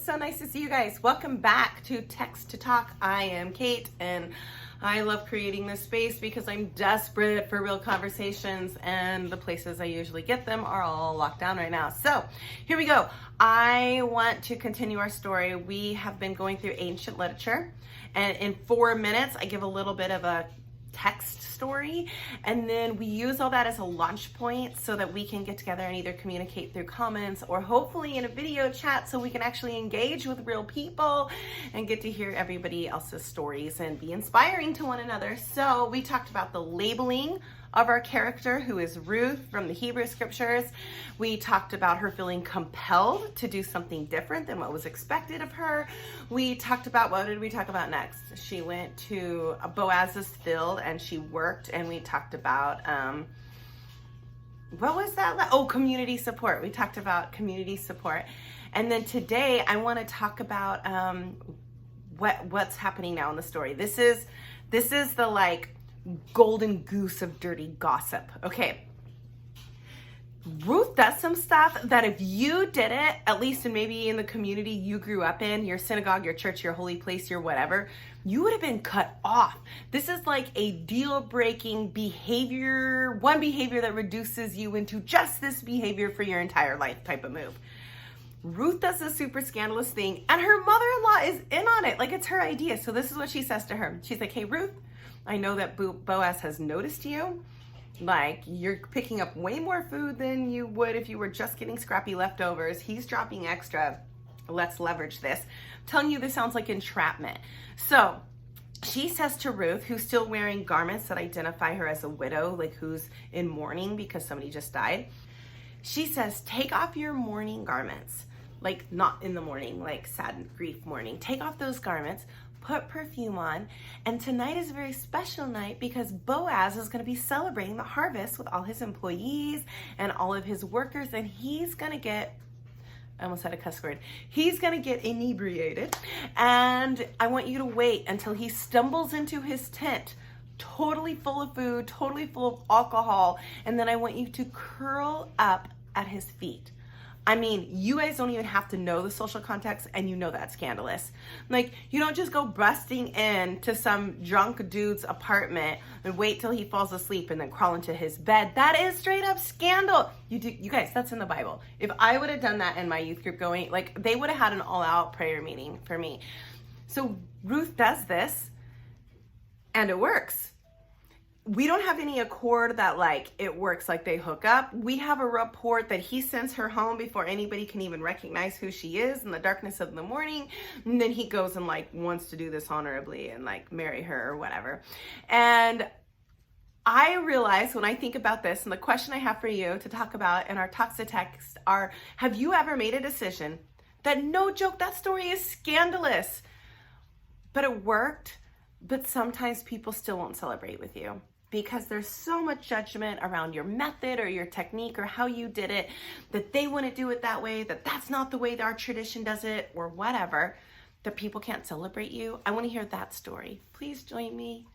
It's so nice to see you guys. Welcome back to Text to Talk. I am Kate, and I love creating this space because I'm desperate for real conversations, and the places I usually get them are all locked down right now. So here we go. I want to continue our story. We have been going through ancient literature, and in 4 minutes, I give a little bit of a text story, and then we use all that as a launch point so that we can get together and either communicate through comments or hopefully in a video chat so we can actually engage with real people and get to hear everybody else's stories and be inspiring to one another. So we talked about the labeling of our character, who is Ruth from the Hebrew scriptures. We talked about her feeling compelled to do something different than what was expected of her. We talked about, what did we talk about next? She went to Boaz's field and she worked, and we talked about, what was that? Oh, community support. We talked about community support. And then today I want to talk about what's happening now in the story. This is the like golden goose of dirty gossip. Okay. Ruth does some stuff that if you did it, at least in maybe in the community you grew up in, your synagogue, your church, your holy place, your whatever, you would have been cut off. This is like a deal-breaking behavior, one behavior that reduces you into just this behavior for your entire life type of move. Ruth does a super scandalous thing, and her mother-in-law is in on it. Like, it's her idea. So this is what she says to her. She's like, hey, Ruth, I know that Boaz has noticed you. Like, you're picking up way more food than you would if you were just getting scrappy leftovers. He's dropping extra. Let's leverage this. I'm telling you, this sounds like entrapment. So she says to Ruth, who's still wearing garments that identify her as a widow, like who's in mourning because somebody just died. She says, take off your mourning garments. Like, not in the morning, like sad grief mourning. Take off those garments. Put perfume on, and tonight is a very special night because Boaz is going to be celebrating the harvest with all his employees and all of his workers, and he's going to get, I almost had a cuss word, he's going to get inebriated, and I want you to wait until he stumbles into his tent totally full of food, totally full of alcohol, and then I want you to curl up at his feet. I mean, you guys don't even have to know the social context, and you know that's scandalous. Like, you don't just go busting in to some drunk dude's apartment and wait till he falls asleep and then crawl into his bed. That is straight up scandal. You guys, that's in the Bible. If I would have done that in my youth group going, like, they would have had an all-out prayer meeting for me. So Ruth does this, and it works. We don't have any accord that like it works, like they hook up. We have a report that he sends her home before anybody can even recognize who she is in the darkness of the morning. And then he goes and like wants to do this honorably and like marry her or whatever. And I realize when I think about this, and the question I have for you to talk about in our talks to text are, have you ever made a decision that, no joke, that story is scandalous, but it worked, but sometimes people still won't celebrate with you? Because there's so much judgment around your method or your technique or how you did it, that they wouldn't do it that way, that that's not the way our tradition does it, or whatever, that people can't celebrate you. I want to hear that story. Please join me.